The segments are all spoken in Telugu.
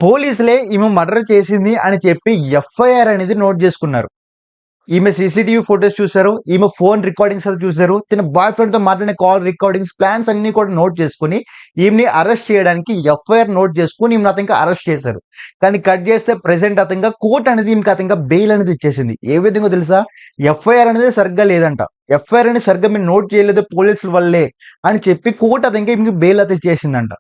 పోలీసులే ఈమె మర్డర్ చేసింది అని చెప్పి ఎఫ్ఐఆర్ అనేది నోట్ చేసుకున్నారు. ఈమె సీసీటీవీ ఫోటోస్ చూసారు, ఈమె ఫోన్ రికార్డింగ్స్ అది చూసారు, తన బాయ్ ఫ్రెండ్ తో మాట్లాడిన కాల్ రికార్డింగ్స్, ప్లాన్స్ అన్ని కూడా నోట్ చేసుకుని ఈమెని అరెస్ట్ చేయడానికి ఎఫ్ఐఆర్ నోట్ చేసుకుని ఈమెను అతనికి అరెస్ట్ చేశారు. కానీ కట్ చేస్తే ప్రెసెంట్ అతనిగా కోర్ట్ అనేది ఈమెకి అతనిగా బెయిల్ అనేది ఇచ్చేసింది. ఏ విధంగా తెలుసా? ఎఫ్ఐఆర్ అనేది సరిగ్గా లేదంట. ఎఫ్ఐఆర్ అనేది సరిగ్గా మీరు నోట్ చేయలేదు పోలీసుల వల్లే అని చెప్పి కోర్ట్ అతనికి ఈమెకి బెయిల్ అయితే ఇచ్చేసిందంట.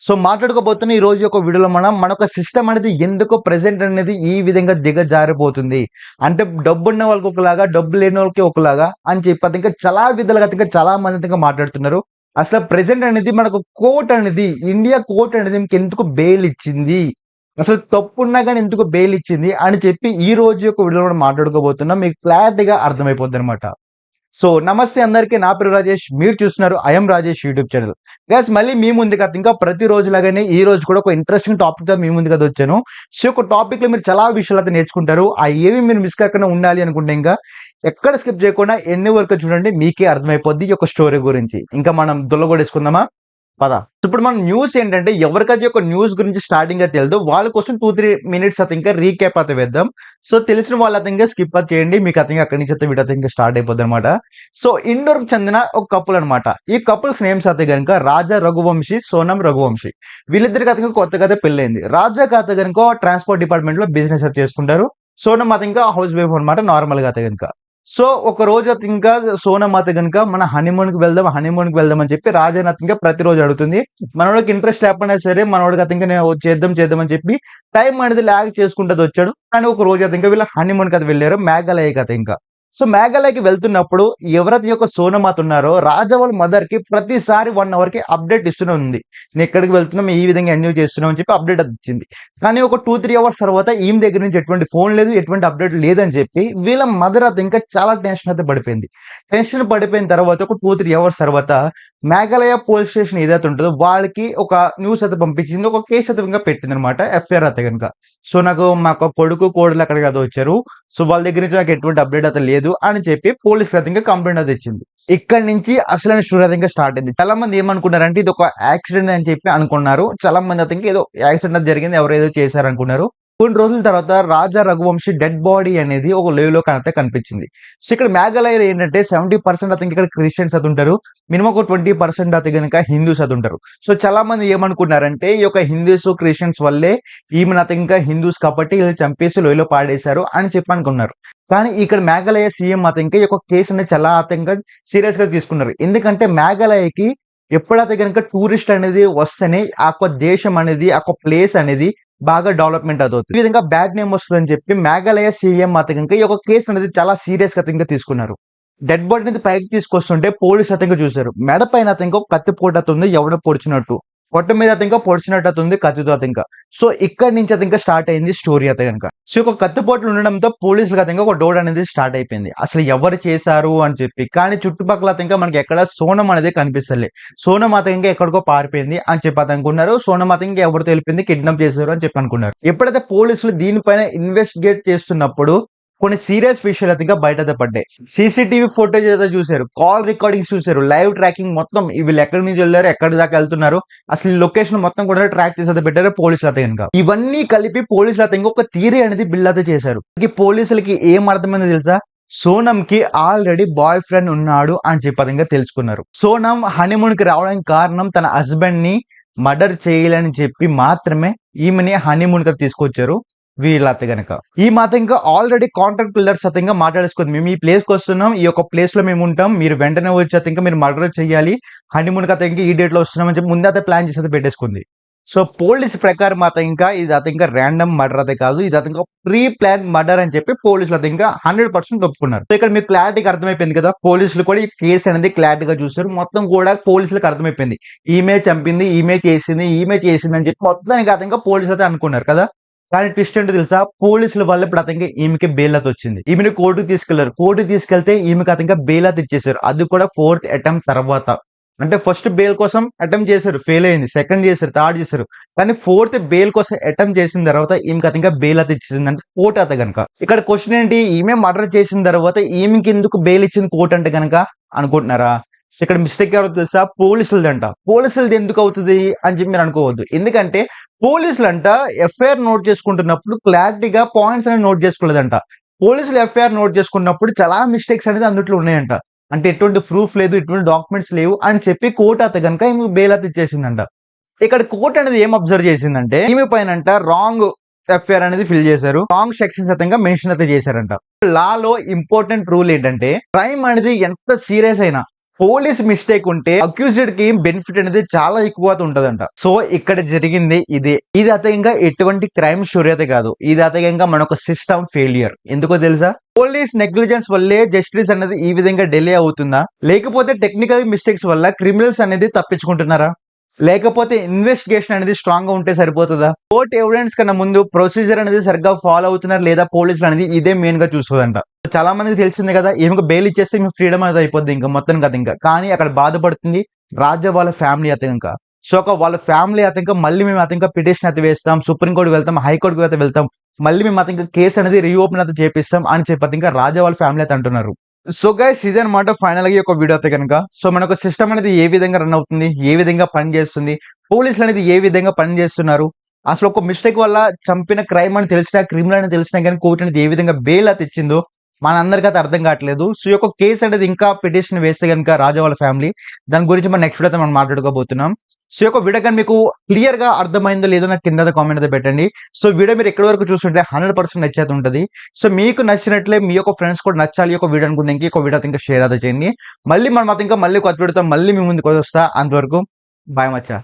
సో మాట్లాడుకోబోతున్న ఈ రోజు యొక్క వీడియోలో మనొక సిస్టమ్ అనేది ఎందుకు ప్రెసెంట్ అనేది ఈ విధంగా దిగజారిపోతుంది అంటే డబ్బున్న వాళ్ళకి ఒకలాగా, డబ్బు లేని వాళ్ళకి ఒకలాగా అని చెప్పి ఇంకా చాలా విధాలుగా ఇంకా చాలా మంది ఇంకా మాట్లాడుతున్నారు. అసలు ప్రెసెంట్ అనేది మనకు కోర్ట్ అనేది, ఇండియా కోర్ట్ అనేది మీకు ఎందుకు బెయిల్ ఇచ్చింది, అసలు తప్పున్నా కానీ ఎందుకు బెయిల్ ఇచ్చింది అని చెప్పి ఈ రోజు యొక్క వీడియోలో మనం మాట్లాడుకోబోతున్నాం. మీకు క్లారిటీగా అర్థమైపోద్ది అనమాట. సో నమస్తే అందరికీ, నా పేరు రాజేష్, మీరు చూస్తున్నారు I'm Rajesh YouTube channel. Guys మళ్ళీ మీ ముందు కదా ఇంకా ప్రతి రోజు లాగానే ఈ రోజు కూడా ఒక ఇంట్రెస్టింగ్ టాపిక్ తో మీ ముందు కదా వచ్చాను. సో ఒక టాపిక్ లో మీరు చాలా విషయాలు అయితే నేర్చుకుంటారు. ఆ ఏవి మీరు మిస్ కాకుండా ఉండాలి అనుకుంటే ఇంకా ఎక్కడ స్కిప్ చేయకుండా ఎన్ని వరకు చూడండి, మీకే అర్థమైపోద్ది ఈ యొక్క స్టోరీ గురించి. ఇంకా మనం దొల్లగొడేసుకుందామా? పద. ఇప్పుడు మన న్యూస్ ఏంటంటే, ఎవరికైతే ఒక న్యూస్ గురించి స్టార్టింగ్ గా తెలియదు వాళ్ళ కోసం 2-3 మినిట్స్ అయితే ఇంకా రీక్యాప్ అయితే వేద్దాం. సో తెలిసిన వాళ్ళు అయితే ఇంకా స్కిప్ అయితే చేయండి, మీకు అయితే అక్కడి నుంచి అయితే వీడియో అయితే ఇంకా స్టార్ట్ అయిపోద్ది అనమాట. సో ఇండోర్ కి చెందిన ఒక కపుల్ అనమాట. ఈ కపుల్స్ నేమ్స్ అయితే కనుక రాజా రఘువంశీ, సోనం రఘువంశీ. వీళ్ళిద్దరికి అయితే కొత్తగా అయితే పెళ్ళైంది. రాజా అయితే కనుక ట్రాన్స్పోర్ట్ డిపార్ట్మెంట్ లో బిజినెస్ అయితే చేసుకుంటారు. సోనం అయితే ఇంకా హౌస్ వైఫ్ అనమాట, నార్మల్ గా అయితే కనుక. సో ఒక రోజు అయితే ఇంకా సోనం అయితే కనుక మన హనీమూన్ కి వెళ్దాం అని చెప్పి రాజా అయితే ఇంకా ప్రతిరోజు అడుగుతుంది. మనోడికి ఇంట్రెస్ట్ లేకపోయినా సరే మనోడికి అయితే ఇంకా నేను చేద్దాం అని చెప్పి టైం అనేది లాగ్ చేసుకుంటూ వచ్చాడు. కానీ ఒక రోజు అయితే ఇంకా వీళ్ళ హనీమూన్ కి అయితే వెళ్ళారు, మేఘాలయకి అయితే ఇంకా. సో మేఘాలయకి వెళ్తున్నప్పుడు ఎవరైతే యొక్క సోనమాత ఉన్నారో రాజా వాళ్ళ మదర్ కి ప్రతిసారి 1 అవర్ కి అప్డేట్ ఇస్తూనే ఉంది. నేను ఎక్కడికి వెళ్తున్నాం, ఈ విధంగా ఎంజాయ్ చేస్తున్నాం అని చెప్పి అప్డేట్ ఇచ్చింది. కానీ ఒక 2-3 అవర్స్ తర్వాత ఈమె దగ్గర నుంచి ఎటువంటి ఫోన్ లేదు, ఎటువంటి అప్డేట్ లేదని చెప్పి వీళ్ళ మదర్ అయితే ఇంకా చాలా టెన్షన్ అయితే పడిపోయింది. టెన్షన్ పడిపోయిన తర్వాత ఒక 2-3 అవర్స్ తర్వాత మేఘాలయ పోలీస్ స్టేషన్ ఏదైతే ఉంటుందో వాళ్ళకి ఒక న్యూస్ అయితే పంపించింది, ఒక కేసు అయితే ఇంకా పెట్టింది అనమాట, ఎఫ్ఐఆర్ అయితే కనుక. సో మాకు కొడుకు కోడలు అక్కడికి అయితే వచ్చారు, సో వాళ్ళ దగ్గర నుంచి నాకు ఎటువంటి అప్డేట్ అయితే లేదు అని చెప్పి పోలీస్ ఇంకా కంప్లైంట్ అయితే ఇచ్చింది. ఇక్కడ నుంచి అసలైన స్టోరీ అయితే ఇంకా స్టార్ట్ అయింది. చాలా మంది ఏమనుకున్నారంటే ఇది ఒక యాక్సిడెంట్ అని చెప్పి అనుకున్నారు. చాలా మంది అయితే ఏదో యాక్సిడెంట్ జరిగింది, ఎవరు ఏదో చేశారు అనుకున్నారు. కొన్ని రోజుల తర్వాత రాజా రఘువంశీ డెడ్ బాడీ అనేది ఒక లేవ్ లో అయితే కనిపించింది. సో ఇక్కడ మేఘాలయలో ఏంటంటే 70% అయితే ఇక్కడ క్రిస్టియన్స్ అయితే ఉంటారు, మినిమం ఒక 20% అయితే కనుక హిందూస్ అయితే ఉంటారు. సో చాలా మంది ఏమనుకున్నారంటే ఈ యొక్క హిందూస్ క్రిస్టియన్స్ వల్లే ఈమెను అయితే ఇంకా హిందూస్ కాబట్టి వీళ్ళు చంపేసి లోయలో పాడేశారు అని చెప్పి అనుకున్నారు. కానీ ఇక్కడ మేఘాలయ సీఎం అయితే ఇంకా ఈ యొక్క కేసు అనేది చాలా అతంగా సీరియస్ గా తీసుకున్నారు. ఎందుకంటే మేఘాలయకి ఎప్పుడైతే కనుక టూరిస్ట్ అనేది వస్తేనే ఆ యొక్క దేశం అనేది, ఆ యొక్క ప్లేస్ అనేది బాగా డెవలప్మెంట్ అవుతుంది. ఈ విధంగా బ్యాడ్ నేమ్ వస్తుందని చెప్పి మేఘాలయ సీఎం అయితే కనుక ఈ యొక్క కేసు అనేది చాలా సీరియస్ గా ఇంకా తీసుకున్నారు. డెడ్ బాడీ అనేది పైకి తీసుకొస్తుంటే పోలీస్ అతనిగా చూసారు, మెడ పైన అతనికి ఒక కత్తి పోటు అవుతుంది, ఎవడో పొడిచినట్టు, పొట్ట మీద అతనిగా పొడిచినట్టు అవుతుంది కత్తితో అతనిగా. సో ఇక్కడ నుంచి అతనిగా స్టార్ట్ అయింది స్టోరీ అయితే కనుక. సో ఒక కత్తిపోట్లు ఉండడంతో పోలీసులకు అతనిగా ఒక డౌట్ అనేది స్టార్ట్ అయిపోయింది, అసలు ఎవరు చేశారు అని చెప్పి. కానీ చుట్టుపక్కల అతనిగా మనకి ఎక్కడ సోనం అనేది కనిపిస్తలే. సోనం అతనిగా ఎక్కడికో పారిపోయింది అని చెప్పి అనుకున్నారు. సోనం అతనికి ఎవరు తెలిపింది, కిడ్నాప్ చేశారు అని చెప్పి అనుకున్నారు. ఎప్పుడైతే పోలీసులు దీనిపైన ఇన్వెస్టిగేట్ చేస్తున్నప్పుడు కొన్ని సీరియస్ విషయాలు అయితే బయట పడ్డాయి. సీసీటీవీ ఫోటేజ్ అయితే చూసారు, కాల్ రికార్డింగ్స్ చూసారు, లైవ్ ట్రాకింగ్ మొత్తం వీళ్ళు ఎక్కడి నుంచి వెళ్ళారు, ఎక్కడి దాకా వెళ్తున్నారు, అసలు లొకేషన్ మొత్తం కూడా ట్రాక్ చేసి అయితే పెట్టారు పోలీసులు అయితే కనుక. ఇవన్నీ కలిపి పోలీసులు అయితే ఒక థియరీ అనేది బిల్డ్ అయితే చేశారు. పోలీసులకి ఏం అర్థమైందో తెలుసా? సోనం కి ఆల్రెడీ బాయ్ ఫ్రెండ్ ఉన్నాడు అని చెప్పి తెలుసుకున్నారు. సోనం హనీమూన్ కి రావడానికి కారణం తన హస్బెండ్ ని మర్డర్ చేయాలని చెప్పి మాత్రమే ఈమెని హనీమూన్ కి తీసుకొచ్చారు వీళ్ళతే గనక. ఈ మాత్రం ఇంకా ఆల్రెడీ కాంట్రాక్ట్ పిల్లర్స్ అయితే ఇంకా మాట్లాడేసుకుంది, మేము ఈ ప్లేస్ కి వస్తున్నాం, ఈ యొక్క ప్లేస్ లో మేము ఉంటాం, మీరు వెంటనే వచ్చి అయితే ఇంకా మీరు మర్డర్ చేయాలి, హనీమూన్ కి అయితే ఇంకా ఈ డేట్ లో వస్తున్నాం అని చెప్పి ముందే అయితే ప్లాన్ చేసి అయితే పెట్టేసుకుంది. సో పోలీస్ ప్రకారం మాత్రం ఇంకా ఇది అయితే ఇంకా ర్యాండమ్ మర్డర్ అయితే కాదు, ఇది అయితే ఇంకా ప్రీ ప్లాన్ మర్డర్ అని చెప్పి పోలీసులు అయితే ఇంకా 100% ఒప్పుకున్నారు. సో ఇక్కడ మీకు క్లారిటీగా అర్థమైపోయింది కదా, పోలీసులు కూడా ఈ కేసు అనేది క్లారిటీగా చూసారు. మొత్తం కూడా పోలీసులకు అర్థమైపోయింది ఈమె చంపింది, ఈమె చేసింది అని చెప్పి మొత్తానికి అయితే ఇంకా పోలీసులు అయితే అనుకున్నారు కదా. కానీ ట్విస్ట్ ఏంటో తెలుసా? పోలీసుల వల్ల ఇప్పుడు అతనికి ఈమెకి బెయిల్ అయితే వచ్చింది. ఈమెను కోర్టుకు తీసుకెళ్లారు, కోర్టుకు తీసుకెళ్తే ఈమెకి అతనికి బెయిల్ అయితే ఇచ్చేసారు. అది కూడా 4th అటెంప్ట్ తర్వాత. అంటే ఫస్ట్ బెయిల్ కోసం అటెంప్ట్ చేశారు, ఫెయిల్ అయింది, సెకండ్ చేశారు, థర్డ్ చేశారు, కానీ 4th బెయిల్ కోసం అటెంప్ట్ చేసిన తర్వాత ఈమెకి అతనికి బెయిల్ అయితే ఇచ్చేసింది అంటే కోర్టు అయితే కనుక. ఇక్కడ క్వశ్చన్ ఏంటి, ఈమె మర్డర్ చేసిన తర్వాత ఈమెకి ఎందుకు బెయిల్ ఇచ్చింది కోర్టు అంటే కనుక అనుకుంటున్నారా? ఇక్కడ మిస్టేక్ ఎవరో తెలుసా? పోలీసులదంట. పోలీసులది ఎందుకు అవుతది అని చెప్పి మీరు అనుకోవద్దు. ఎందుకంటే పోలీసులంట ఎఫ్ఐఆర్ నోట్ చేసుకుంటున్నప్పుడు క్లారిటీగా పాయింట్స్ అనేవి నోట్ చేసుకోలేదంట. పోలీసులు ఎఫ్ఐఆర్ నోట్ చేసుకున్నప్పుడు చాలా మిస్టేక్స్ అనేది అందుట్లో ఉన్నాయంట. అంటే ఎటువంటి ప్రూఫ్ లేదు, ఎటువంటి డాక్యుమెంట్స్ లేవు అని చెప్పి కోర్ట్ అయితే గనుక ఈమె బెయిల్ అయితే ఇచ్చేసిందంట. ఇక్కడ కోర్ట్ అనేది ఏం అబ్జర్వ్ చేసిందంటే ఈమె పైనంట రాంగ్ ఎఫ్ఐఆర్ అనేది ఫిల్ చేశారు. రాంగ్ సెక్షన్స్ అయితే మెన్షన్ అయితే చేశారంట. లాలో ఇంపార్టెంట్ రూల్ ఏంటంటే క్రైమ్ అనేది ఎంత సీరియస్ అయినా పోలీస్ మిస్టేక్ ఉంటే అక్యూజ్డ్ కి బెనిఫిట్ అనేది చాలా ఎక్కువ ఉంటదంట. సో ఇక్కడ జరిగింది ఇదే. ఇది అతగా ఎటువంటి క్రైమ్ స్టోరీ అయితే కాదు. ఇది అతగా మనొక సిస్టమ్ ఫెయిలియర్. ఎందుకో తెలుసా? పోలీస్ నెగ్లిజెన్స్ వల్లే జస్టిస్ అనేది ఈ విధంగా డిలే అవుతుందా, లేకపోతే టెక్నికల్ మిస్టేక్స్ వల్ల క్రిమినల్స్ అనేది తప్పించుకుంటున్నారా, లేకపోతే ఇన్వెస్టిగేషన్ అనేది స్ట్రాంగ్ గా ఉంటే సరిపోతుందా? కోర్ట్ ఎవిడెన్స్ కన్నా ముందు ప్రొసీజర్ అనేది సరిగ్గా ఫాలో అవుతున్నారు లేదా పోలీసులు అనేది ఇదే మెయిన్ గా చూస్తుందంట. చాలా మందికి తెలిసింది కదా, ఏమి బెయిల్ ఇచ్చేస్తే మీ ఫ్రీడమ్ అనేది అయిపోద్ది ఇంకా మొత్తం కదా. ఇంకా కానీ అక్కడ బాధపడుతుంది రాజా వాళ్ళ ఫ్యామిలీ అయితే ఇంకా. సో వాళ్ళ ఫ్యామిలీ అయితే ఇంకా మళ్ళీ మేము అయితే ఇంకా పిటిషన్ అయితే వేస్తాం, సుప్రీంకోర్టుకి వెళ్తాం, హైకోర్టుకి అయితే వెళ్తాం, మళ్ళీ మేము అయితే ఇంకా కేసు అనేది రీఓపెన్ అయితే చేపిస్తాం అని చెప్పి ఇంకా రాజా వాళ్ళ ఫ్యామిలీ అయితే అంటున్నారు. సో గైస్ ఇది అనమాట ఫైనల్ గా ఒక వీడియో అయితే కనుక. సో మనకు సిస్టమ్ అనేది ఏ విధంగా రన్ అవుతుంది, ఏ విధంగా పని చేస్తుంది, పోలీసులు అనేది ఏ విధంగా పని చేస్తున్నారు, అసలు ఒక మిస్టేక్ వల్ల చంపిన క్రైమ్ అని తెలిసినా, క్రిమినల్ అని తెలిసినా కానీ కోర్టు అనేది ఏ విధంగా బెయిల్ అయితే ఇచ్చిందో మనందరికీ అయితే అర్థం కావట్లేదు. సో ఈ యొక్క కేసు అనేది ఇంకా పిటిషన్ వేస్తే కనుక రాజా వాళ్ళ ఫ్యామిలీ, దాని గురించి మనం నెక్స్ట్ వీడియో మనం మాట్లాడుకోబోతున్నాం. సో ఈ యొక్క వీడియో కానీ మీకు క్లియర్ గా అర్థమైందో లేదో నాకు కింద కామెంట్ అయితే పెట్టండి. సో వీడియో మీరు ఎక్కడి వరకు చూస్తుంటే 100% నచ్చేది ఉంటుంది. సో మీకు నచ్చినట్లే మీ యొక్క ఫ్రెండ్స్ కూడా నచ్చాలి ఒక వీడియో అనుకుంటే ఇంకొక వీడియో ఇంకా షేర్ అయితే చేయండి. మళ్ళీ మనం ఇంకా మళ్ళీ కొత్త వీడియోతో మళ్ళీ మీ ముందుకు వస్తా. అంతవరకు బాయ్ మచ్చా.